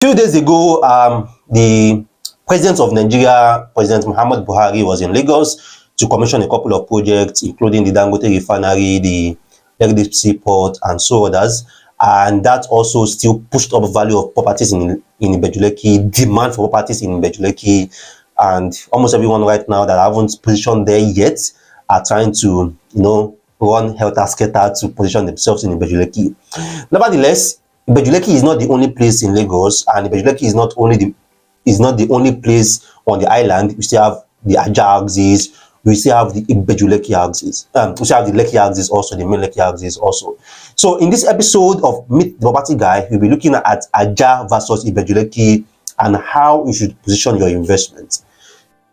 Few days ago, the President of Nigeria, President Muhammad Buhari, was in Lagos to commission a couple of projects, including the Dangote refinery, the Lekki seaport, and so others. And that also still pushed up value of properties in Ibeju-Lekki, demand for properties in Ibeju-Lekki, and almost everyone right now that haven't positioned there yet are trying to, run helter-skelter to position themselves in Ibeju-Lekki. Nevertheless, Ibeju-Lekki is not the only place in Lagos, and Ibeju-Lekki is not the only place on the island. We still have the Ajah axis, we still have the Ibeju-Lekki axis, we still have the Lekki axis also, the main Lekki axis also. So in this episode of Meet the Property Guy, we'll be looking at Ajah versus Ibeju-Lekki and how you should position your investment.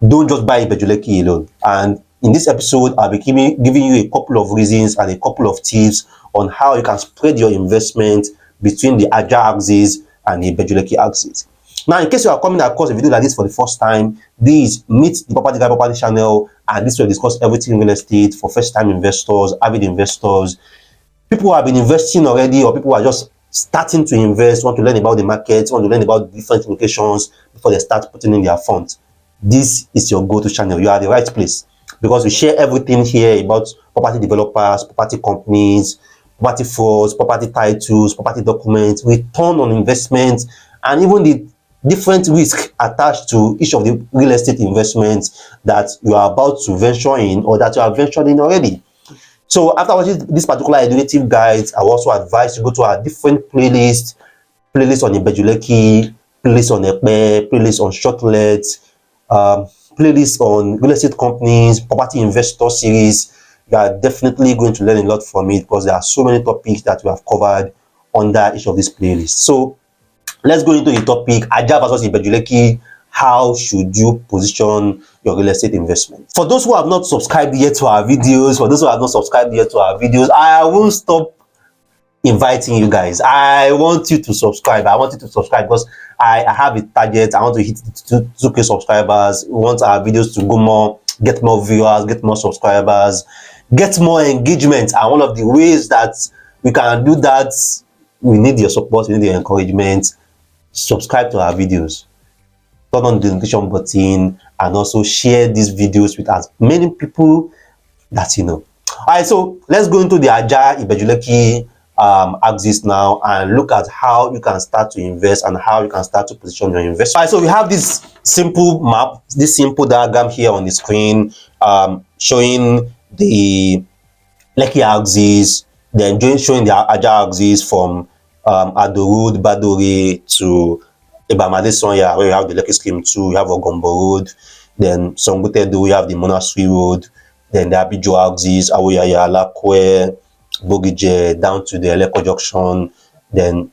Don't just buy Ibeju-Lekki alone. And in this episode, I'll be giving you a couple of reasons and a couple of tips on how you can spread your investment between the Ajah axis and the Ibeju-Lekki axis. Now, in case you are coming across a video like this for the first time, this Meet the Property Guy Property channel, and this will discuss everything real estate for first-time investors, avid investors, people who have been investing already, or people who are just starting to invest, want to learn about the market, want to learn about different locations before they start putting in their funds. This is your go-to channel. You are the right place, because we share everything here about property developers, property companies, property frauds, property titles, property documents, return on investment, and even the different risks attached to each of the real estate investments that you are about to venture in or that you have ventured in already. So after watching this particular educative guide, I will also advise you go to our different playlists on Ibeju-Lekki, playlist on Ekpe, playlist on shortlets, playlist on real estate companies, property investor series. You are definitely going to learn a lot from it, because there are so many topics that we have covered under each of these playlists. So let's go into the topic, Ajah versus Ibeju-Lekki. How should you position your real estate investment? For those who have not subscribed yet to our videos, I won't stop inviting you guys. I want you to subscribe. Because I have a target. I want to hit 2K subscribers. We want our videos to go more, get more viewers, get more subscribers, get more engagement. And one of the ways that we can do that, we need your support, we need your encouragement. Subscribe to our videos, turn on the notification button, and also share these videos with as many people that you know. All right, so let's go into the Ajah Ibeju-Lekki axis now and look at how you can start to invest and how you can start to position your investment. All right, so we have this simple map, this simple diagram here on the screen, showing the Lekki axis, then showing the Ajah axis from Road, Badore to Abraham Adesanya, where you have the Lekki Scheme 2, you have Ogombo Road, then Sangotedo, you have the Monastery Road, then the Abijo axis, Awoyaya, Lakwe, Bogije, down to the Eleko junction. Then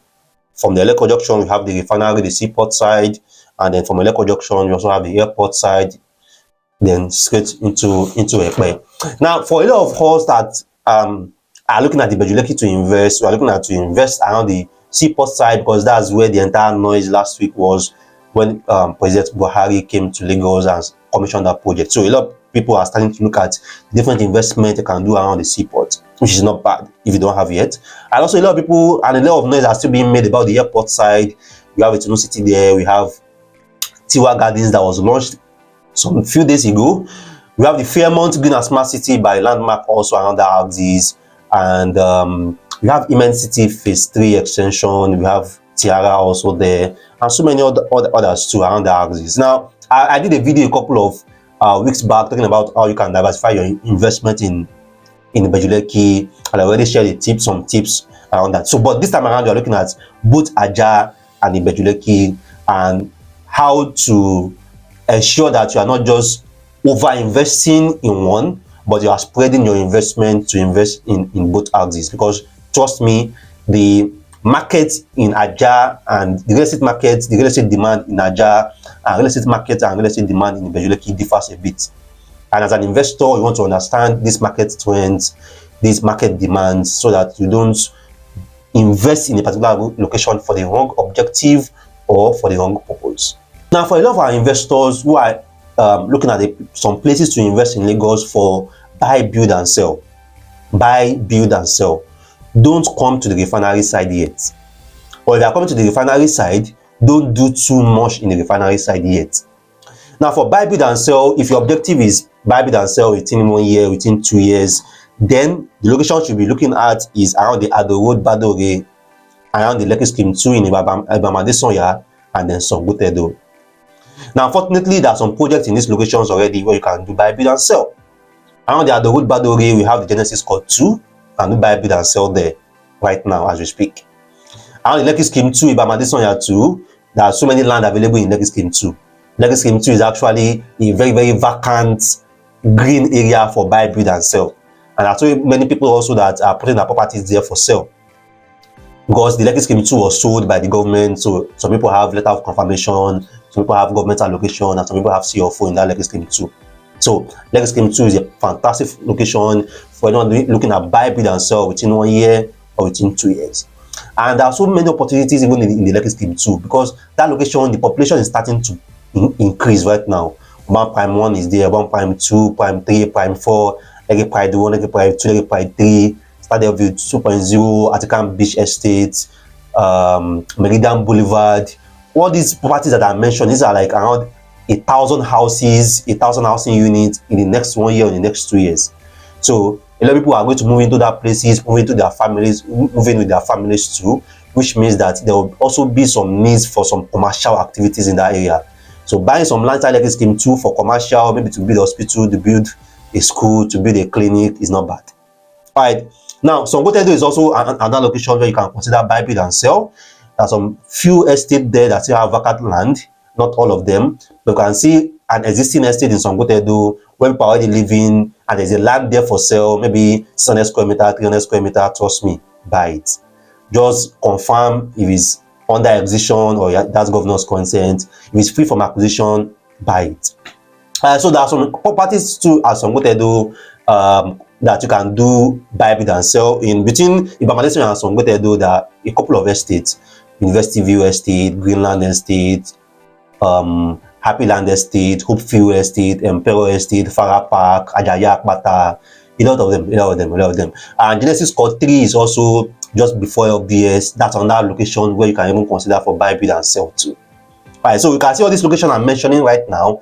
from the Eleko junction, we have the refinery, the seaport side, and then from Eleko junction, you also have the airport side, then straight into Ekpe. Now, for a lot of us that are looking at the Ibeju-Lekki to invest, we are looking at to invest around the seaport side, because that's where the entire noise last week was, when President Buhari came to Lagos and commissioned that project. So a lot of people are starting to look at different investment they can do around the seaport, which is not bad if you don't have yet. And also a lot of people and a lot of noise are still being made about the airport side. We have Itunu City there, we have Tiwa Gardens that was launched some few days ago. We have the Fairmont Green and Smart City by Landmark also around the axis, and we have Immensity Phase 3 extension, we have Tiara also there, and so many others too around the axis. Now, I did a video a couple of weeks back talking about how you can diversify your investment in Ibeju-Lekki, and I already shared some tips around that. So, but this time around, you're looking at both Ajah and Ibeju-Lekki, and how to ensure that you are not just over investing in one, but you are spreading your investment to invest in both axes. Because trust me, the market in Ajah and the real estate market, the real estate demand in Ajah, and real estate market and real estate demand in Ibeju-Lekki differs a bit. And as an investor, you want to understand these market trends, these market demands, so that you don't invest in a particular location for the wrong objective or for the wrong purpose. Now, for a lot of our investors who are looking at some places to invest in Lagos for buy, build, and sell, don't come to the refinery side yet. Or if you are coming to the refinery side, don't do too much in the refinery side yet. Now for buy, build and sell, if your objective is buy, build and sell within 1 year, within 2 years, then the location you should be looking at is around the Ado Road, Badore, around the Lekki Scheme 2 in Abraham Adesanya, and then Sangotedo. Now unfortunately, there are some projects in these locations already where you can do buy, build and sell. Around the Ado Road, Badore, we have the Genesis Court 2, you can do buy, build and sell there right now as we speak. Around the Lekki Scheme 2, Abraham Adesanya 2, there are so many land available in Lekki Scheme 2. Lekki Scheme 2 is actually a very, very vacant green area for buy, build and sell. And that's why many people also that are putting their properties there for sale. Because the Lekki Scheme 2 was sold by the government, so some people have letter of confirmation, some people have government allocation, and some people have CFO in that Lekki Scheme 2. So Lekki Scheme 2 is a fantastic location for anyone looking at buy, build and sell within 1 year or within 2 years. And there are so many opportunities even in the Lekki Scheme 2, because that location, the population is starting to increase right now. Prime 1 is there, Prime 2, Prime 3, Prime 4, Lekki Prime 1, Lekki Prime 2, Lekki Prime 3, started with 2.0, Atikan Beach Estate, Meridian Boulevard. All these properties that I mentioned, these are like around 1,000 houses, 1,000 housing units in the next 1 year or in the next 2 years. So a lot of people are going to move into that places, move into their families, moving with their families too, which means that there will also be some needs for some commercial activities in that area. So buying some land like this Scheme 2 for commercial, maybe to build a hospital, to build a school, to build a clinic is not bad. All right. Now, Sangotedo is also another location where you can consider buy, build and sell. There are some few estates there that still have vacant land, not all of them. But you can see an existing estate in Sangotedo where people are already living, and there's a land there for sale, maybe 600 square meter, 300 square meter. Trust me, buy it. Just confirm if it's under acquisition or that's governor's consent. If it's free from acquisition, buy it. So there are some properties too at Sangotedo that you can do buy, build and sell. In between Abraham Adesanya and Sangotedo, there are a couple of estates: University View Estate, Greenland Estate, Happy Land Estate, Hopefield Estate, Emperor Estate, Farah Park, Ajah, Bata, a lot of them. And Genesis Court 3 is also just before LBS. That's another location where you can even consider for buy, build and sell too. Alright, so you can see all these locations I'm mentioning right now.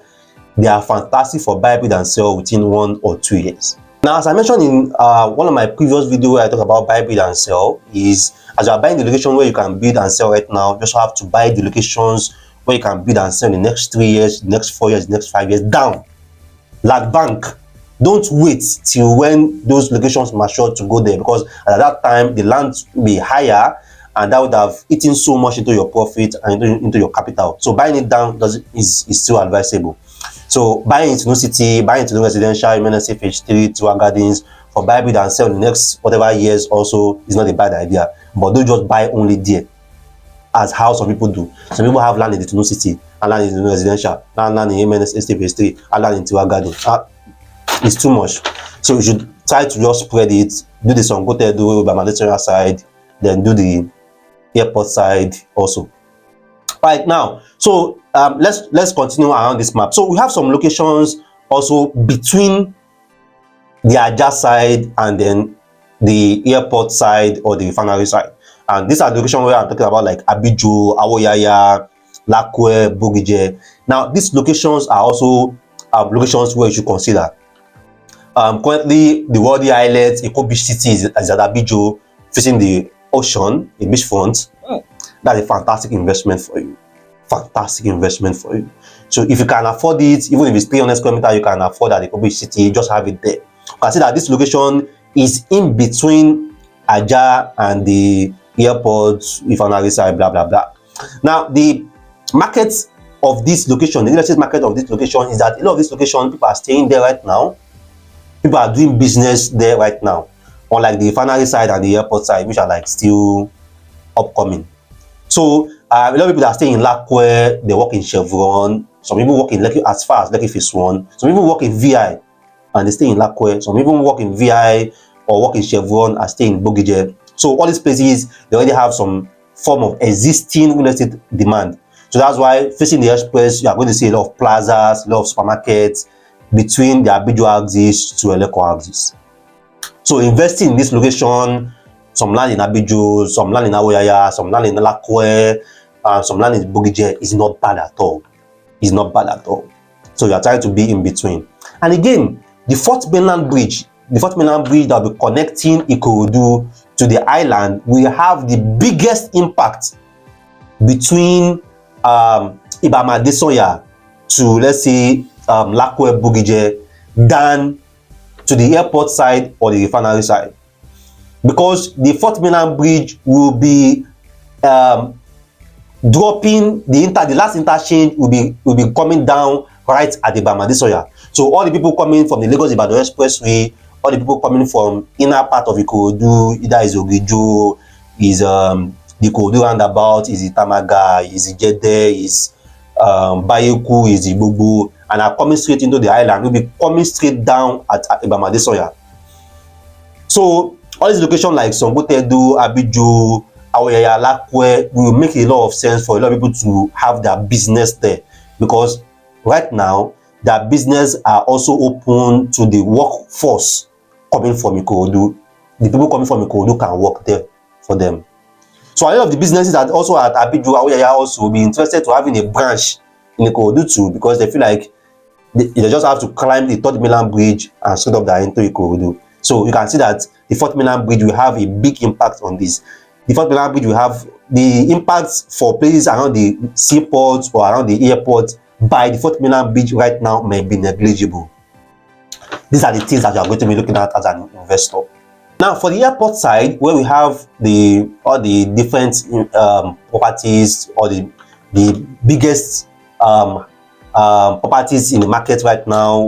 They are fantastic for buy, build and sell within 1 or 2 years. Now, as I mentioned in one of my previous videos where I talk about buy, build and sell, is as you are buying the location where you can build and sell right now, you just have to buy the locations where you can build and sell in the next 3 years, the next 4 years, the next 5 years down. Like bank, don't wait till when those locations mature to go there, because at that time the land will be higher and that would have eaten so much into your profit and into your capital. So buying it down is still advisable. So buying into Itunu City, buying into residential, MNC Phase 3, Tiwa Gardens for buy, build and sell in the next whatever years also is not a bad idea. But don't just buy only there, as how some people do. Some people have land in the Itunu City, and land in residential, and land in MNC Phase 3, and land in Tiwa Gardens. It's too much. So you should try to just spread it. Do the Sangotedo, Abraham Adesanya side, then do the airport side also. Right now, so let's continue around this map. So we have some locations also between the Ajah side and then the airport side or the refinery side. And these are the locations where I'm talking about, like Abijo, Awoyaya, Lakwe, Bogije. Now, these locations are also locations where you should consider. Currently, the Worldly Islet, Eco Beach City is at Abijo, facing the ocean, the beachfront. That's a fantastic investment for you. Fantastic investment for you. So if you can afford it, even if it's 300 square meter, you can afford at Eco Beach City, just have it there. You can see that this location is in between Ajah and the airport, refinery side, blah blah blah. Now, the market of this location, the real estate market of this location, is that a lot of this location, people are staying there right now. People are doing business there right now, unlike the refinery side and the airport side, which are like still upcoming. So a lot of people that stay in Lakwe, they work in Chevron. Some people work in Lekki, as far as Lekki Phase 1. Some people work in VI and they stay in Lakwe. Some people work in VI or work in Chevron and stay in Bogije. So all these places, they already have some form of existing real estate demand. So that's why facing the express, you are going to see a lot of plazas, a lot of supermarkets between the Abijo axis to Eleko axis. So investing in this location, some land in Abijo, some land in Awoyaya, some land in Lakwe, and some land in Bugije is not bad at all. It's not bad at all. So you are trying to be in between. And again, the fourth mainland bridge that will be connecting Ikorodu to the island will have the biggest impact between Abraham Adesanya to, let's say, Lakwe Bugije than to the airport side or the refinery side, because the fourth mainland bridge will be dropping the last interchange will be coming down right at the Abraham Adesanya. So all the people coming from the Lagos-Ibadan Expressway, all the people coming from inner part of Ikorodu, either is Abijo, is the Ikorodu roundabout, is Itamaga, is Jede, is Bayeku, is Ibubu, and are coming straight into the island, will be coming straight down at Abraham Adesanya. So all these locations like Sangotedo, Abijo, Aoyaya, Lakwe will make a lot of sense for a lot of people to have their business there, because right now their business are also open to the workforce coming from Ikorodu. The people coming from Ikorodu can work there for them. So a lot of the businesses that also at Abijo, Aoyaya also will be interested to having a branch in Ikorodu too, because they feel like they just have to climb the third mainland bridge and straight up there into Ikorodu. So you can see that the fourth mainland bridge will have a big impact on this. The fourth mainland bridge will have the impacts for places around the seaport or around the airport by the fourth mainland bridge right now may be negligible. These are the things that you are going to be looking at as an investor. Now, for the airport side, where we have all the different properties, or the biggest properties in the market right now,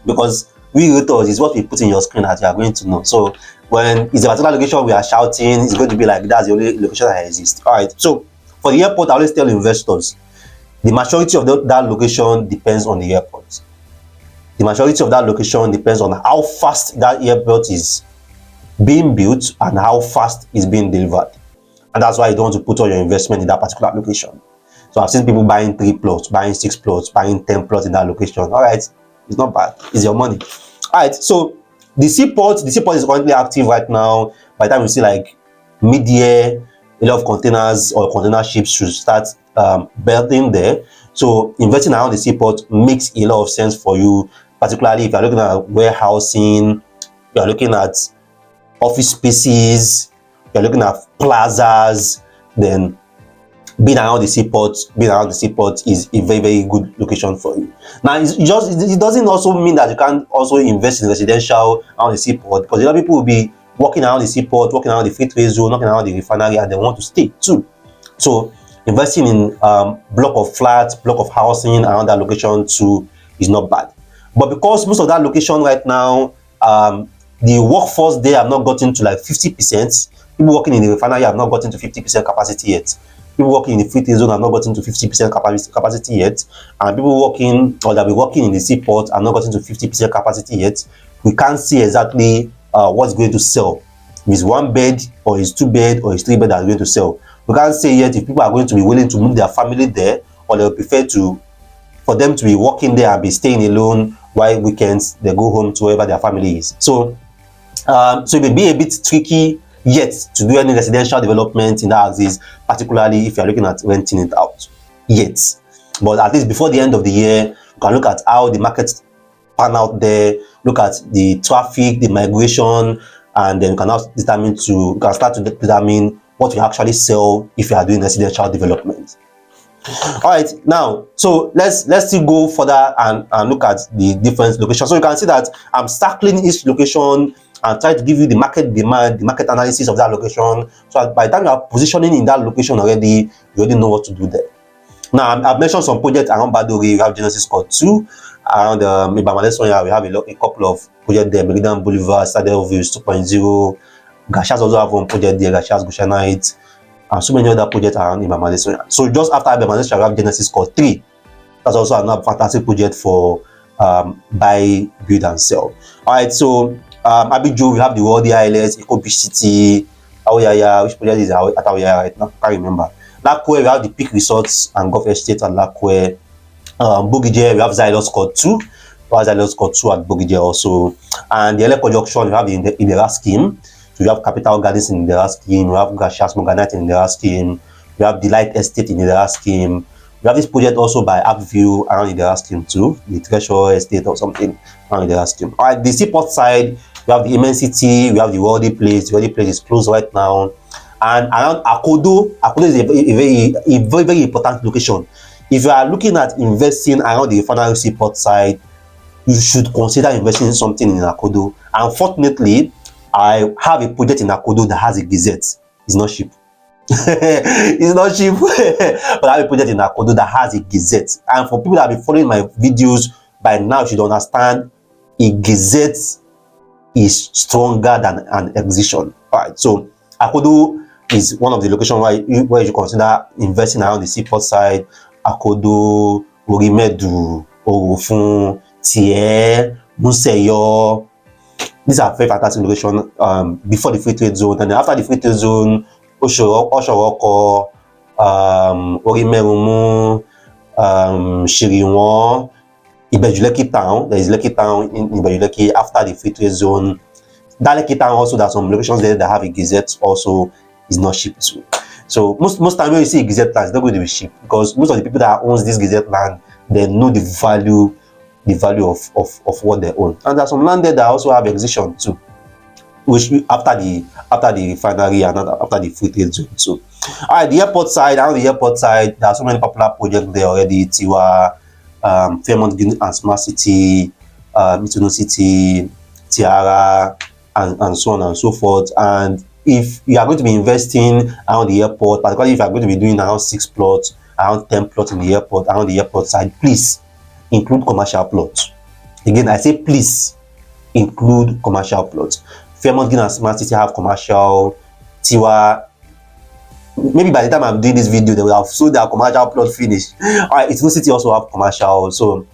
because we realtors is what we put in your screen that you are going to know. So when it's a particular location we are shouting, it's going to be like that's the only location that exists. All right. So for the airport, I always tell investors, the majority of that location depends on the airport. The majority of that location depends on how fast that airport is being built and how fast it's being delivered. And that's why you don't want to put all your investment in that particular location. So I've seen people buying 3 plots, buying 6 plots, buying 10 plots in that location. All right, it's not bad. It's your money. All right, so the seaport is currently active right now. By the time you see like mid-year, a lot of containers or container ships should start berthing there. So investing around the seaport makes a lot of sense for you, particularly if you're looking at warehousing, you're looking at office spaces, you're looking at plazas. Then being around the seaport is a very, very good location for you. Now, it doesn't also mean that you can't also invest in residential around the seaport, because a lot of people will be walking around the seaport, walking around the free trade zone, walking around the refinery, and they want to stay too. So investing in block of flats, block of housing around that location too is not bad. But because most of that location right now, the workforce there have not gotten to like 50%. People working in the refinery have not gotten to 50% capacity yet. People working in the free trade zone have not gotten to 50% capacity yet. And people working, or that be working in the seaport, have not gotten to 50% capacity yet. We can't see exactly what's going to sell. If it's 1 bed, or it's 2 bed, or it's 3 bed that's going to sell. We can't say yet if people are going to be willing to move their family there, or they'll prefer for them to be working there and be staying alone, while weekends they go home to wherever their family is. So it may be a bit tricky yet to do any residential development in that axis, particularly if you're looking at renting it out yet. But at least before the end of the year, you can look at how the markets pan out there, look at the traffic, the migration, and then you can start to determine what you actually sell if you are doing residential development. All right, now, so let's still go further and look at the different locations. So you can see that I'm circling each location and try to give you the market demand, the market analysis of that location. So by the time you are positioning in that location already, you already know what to do there. Now, I've mentioned some projects around Badore. We have Genesis Court 2. Around Abraham Adesanya, we have a couple of projects there. Meridian Boulevard, Stadium Views 2.0. Gashias also have one project there, Gashias Goshenite, and so many other projects around Abraham Adesanya. So just after Abraham Adesanya, we have Genesis Court 3. That's also another fantastic project for buy, build, and sell. All right, so Abijo, we have the World ILS, Eco Beach City, Aoyaya, which project is at Aoyaya right now? I can't remember. Lakwe, we have the Peak Resorts and Golf Estate at Lakwe. Bugije, we have Xylos Court 2. We have Xylos Court 2 at Bugije also. And the Eleko Junction, we have in the scheme. So we have Capital Gardens in the scheme. We have Gashias Moganite in the scheme. We have Delight Estate in Idera scheme. We have this project also by Upview around Idera scheme too, the Treasure Estate or something around Idera scheme. All right, the seaport side, we have the Immensity, we have the Worldly Place. The Worldly Place is closed right now. And around Akodo, Akodo is a very important location. If you are looking at investing around the refinery seaport side, you should consider investing in something in Akodo. Unfortunately, I have a project in Akodo that has a gazette. It's not cheap. It's not cheap. But I have a project in Akodo that has a gazette. And for people that have been following my videos by now, you should understand a gazette is stronger than an exhibition. All right, so Akodo is one of the locations where you consider investing around the seaport side. Akodo, Orimedu, Orofun, Tie, Museyo. These are very fantastic locations before the free trade zone, and then after the free trade zone, Oshoroko, Orimerumu, Shiriwon, Ibeju-Lekki town. There is Lekki town in Ibeju-Lekki after the free trade zone. That Lekki town also, there are some locations there that have a gazette also, is not cheap too. So most time when you see a gazette land, it's not going to be cheap, because most of the people that owns this gazette land, they know the value of what they own. And there's some land there that also have exhibition too, which after the refinery and after the free trade zone. So all right, the airport side, around the airport side, there are so many popular projects there already. Tiwa, Fairmont and Smart City, Itunu City, Tiara, and so on and so forth. And if you are going to be investing around the airport, particularly if you are going to be doing around 6 plots, around 10 plots in the airport, around the airport side, please include commercial plots. Again, I say please include commercial plots. Fairmont and Smart City have commercial. Tiwa, maybe by the time I'm doing this video, they will have sold their commercial plot finished. All right, Itunu City also have commercial, so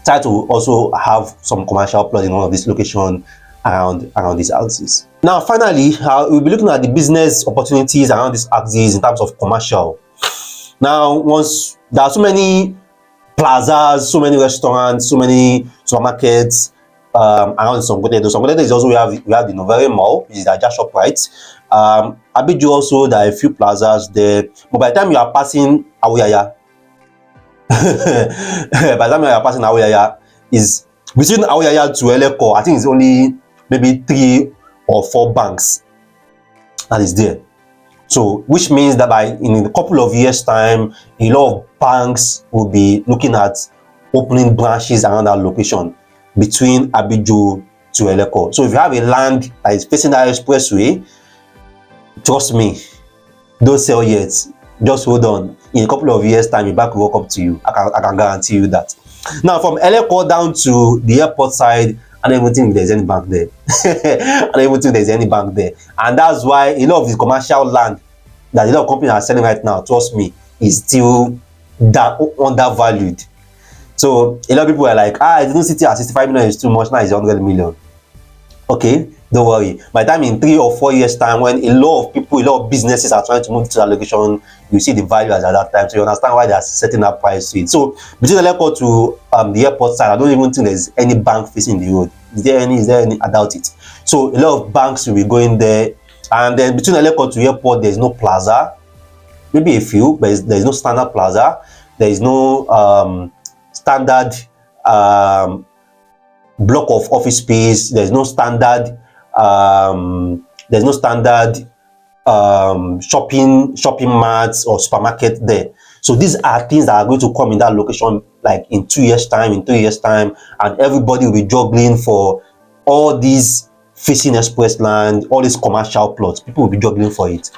try to also have some commercial plot in one of these locations around these axes. Now, finally, we'll be looking at the business opportunities around these axes in terms of commercial. Now, once there are so many plazas, so many restaurants, so many supermarkets around Sangotedo. Sangotedo is also we have the Novare Mall, which is the Ajah shop, right? Abijo also, there are a few plazas there. But by the time you are passing Awuyaya, is between Awuyaya to Eleko, I think it's only maybe 3 or 4 banks that is there. So which means that in a couple of years time, a lot of banks will be looking at opening branches around that location between Abijo to Eleko. So if you have a land that is facing that expressway, trust me, don't sell yet. Just hold on. In a couple of years time, your bank will walk up to you. I can guarantee you that. Now, from Eleko down to the airport side, I don't even think there's any bank there. I don't even think there's any bank there. And that's why a lot of the commercial land that a lot of companies are selling right now, trust me, is still undervalued. So a lot of people are like, Itunu City at 65 million is too much, now it's 100 million. Okay, don't worry. By the time in 3 or 4 years time, when a lot of people, a lot of businesses are trying to move to that location, you see the value at that time. So you understand why they are setting that price to it. So between the airport to the airport side, I don't even think there's any bank facing the road. Is there any? I doubt it. So a lot of banks will be going there. And then between Eleko to airport, there's no plaza. Maybe a few, but there's no standard plaza. There is no standard block of office space. There's no standard shopping marts or supermarket there. So these are things that are going to come in that location like in 2 years time, in 3 years time, and everybody will be juggling for all these facing express land, all these commercial plots. People will be juggling for it.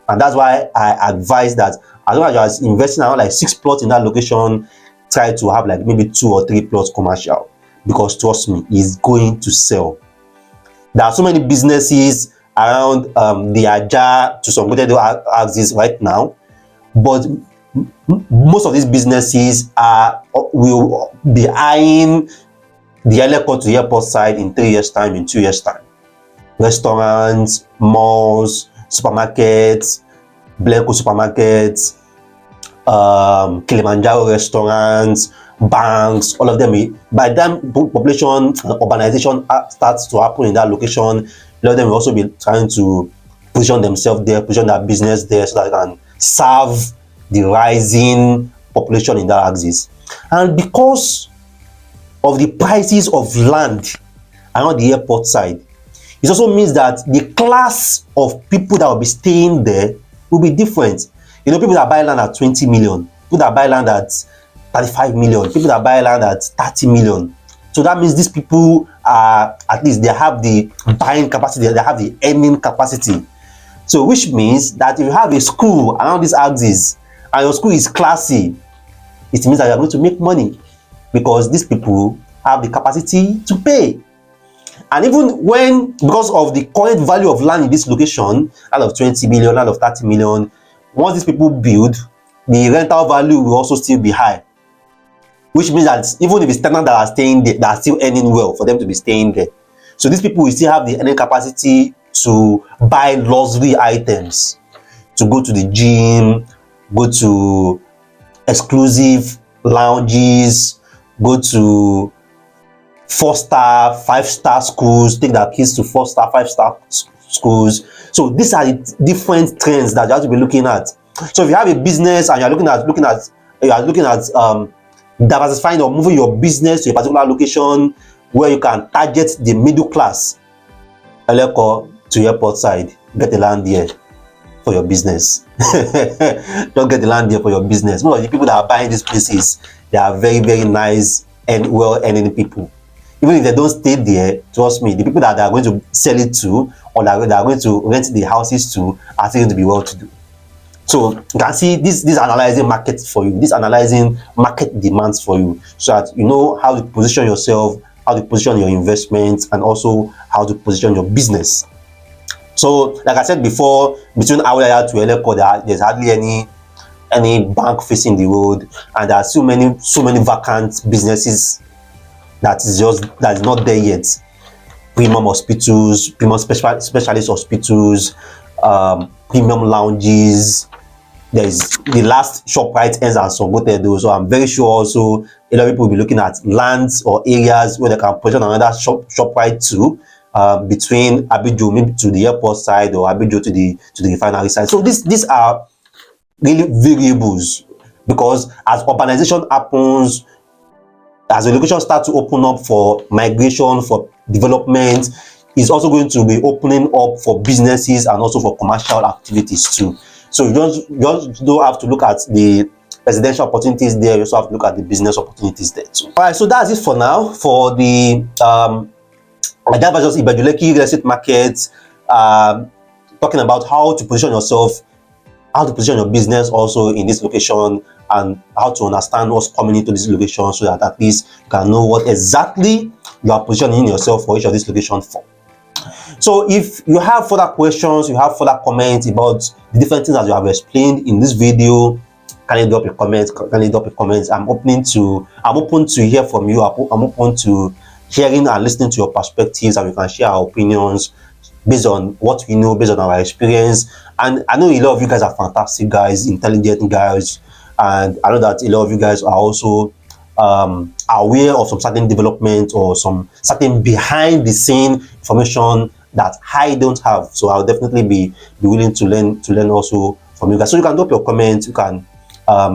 And that's why I advise that as long as you're investing around like 6 plots in that location, try to have like maybe 2 or 3 plots commercial, because trust me, it's going to sell. There are so many businesses around the Ajah to Sangotedo axis right now, but most of these businesses will be eyeing the Eleko to the airport side in 3 years time, in 2 years time. Restaurants, malls, supermarkets, Blenko supermarkets, Kilimanjaro restaurants, banks, all of them. By the time population urbanization starts to happen in that location, a lot of them will also be trying to position themselves there, position their business there, so that they can serve the rising population in that axis. And because of the prices of land around the airport side, it also means that the class of people that will be staying there will be different. You know, people that buy land at 20 million, people that buy land at 35 million, people that buy land at 30 million. So that means these people are, at least they have the buying capacity, they have the earning capacity. So which means that if you have a school around this axis and your school is classy, it means that you are going to make money because these people have the capacity to pay. And even when, because of the current value of land in this location, out of 20 million, out of 30 million, once these people build, the rental value will also still be high. Which means that even if it's tenants that are staying there, that are still earning well for them to be staying there. So these people will still have the earning capacity to buy luxury items, to go to the gym, go to exclusive lounges, go to 4-star, 5-star schools, take their kids to 4-star, 5-star schools. So these are the different trends that you have to be looking at. So if you have a business and you are looking at diversifying or moving your business to a particular location where you can target the middle class, Eleko to airport side, get the land there for your business. Don't get the land there for your business. Most of the people that are buying these places, they are very, very nice and well-earning people. Even if they don't stay there, trust me, the people that they are going to sell it to or that they are going to rent the houses to are still going to be well-to-do. So you can see this analyzing markets for you, this analyzing market demands for you, so that you know how to position yourself, how to position your investments, and also how to position your business. So like I said before, between Awaya to Eleko, there's hardly any bank facing the road, and there are so many vacant businesses that is not there yet. Premium hospitals, premium specialist hospitals, premium lounges. There is the last ShopRite ends at Sangotedo, so I'm very sure also a lot of people will be looking at lands or areas where they can position another ShopRite too, between Abijo maybe to the airport side or Abijo to the refinery side. So these are really variables, because as urbanization happens, as the location starts to open up for migration, for development, is also going to be opening up for businesses and also for commercial activities too. So you just don't have to look at the residential opportunities there, you also have to look at the business opportunities there too. All right, so that's it for now for the Ajah versus Ibeju-Lekki real estate market, talking about how to position yourself, how to position your business also in this location, and how to understand what's coming into this location, so that at least you can know what exactly you are positioning yourself for each of these locations for. So if you have further questions, you have further comments about the different things that you have explained in this video, kindly drop a comment. I'm open to hear from you. I'm open to hearing and listening to your perspectives, and we can share our opinions based on what we know, based on our experience. And I know a lot of you guys are fantastic guys, intelligent guys, and I know that a lot of you guys are also aware of some certain development or some certain behind the scene information that I don't have. So I'll definitely be willing to learn also from you guys. So you can drop your comments, you can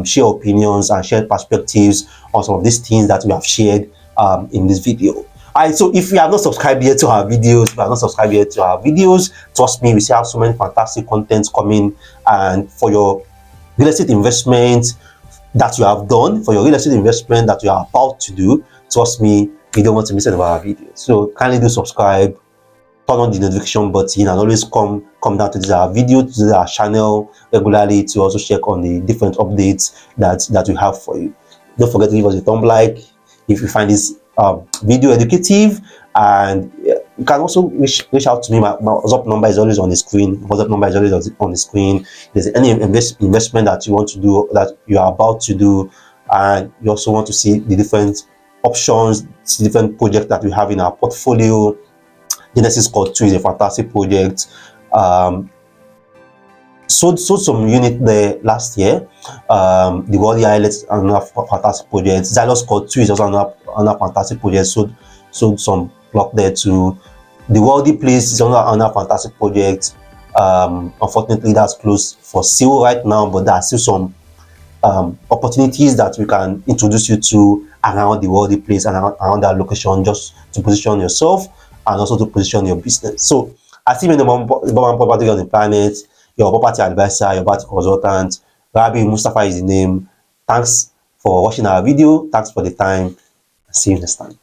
share opinions and share perspectives on some of these things that we have shared in this video. All right, so if you have not subscribed yet to our videos, trust me, we still have so many fantastic contents coming. And for your real estate investment that you have done, for your real estate investment that you are about to do, trust me, you don't want to miss any of our videos. So kindly do subscribe, turn on the notification button, and always come down to this our video, to this our channel regularly, to also check on the different updates that we have for you. Don't forget to give us a thumb like if you find this video educative, and you can also reach out to me. My WhatsApp number is always on the screen. WhatsApp number is always on the screen. If there's any investment that you want to do, that you are about to do, and you also want to see the different options, different projects that we have in our portfolio. Genesis Court 2 is a fantastic project. Sold some unit there last year. The World Islet is another fantastic project. Xylos Court 2 is also another fantastic project. Sold some block there too. The Worldy Place is another fantastic project. Unfortunately, that's closed for sale right now, but there are still some opportunities that we can introduce you to around the world, the place, and around that location, just to position yourself and also to position your business. So, I see many number one property on the planet, your property advisor, your property consultant, Rabi Mustafa is the name. Thanks for watching our video. Thanks for the time. See you next time.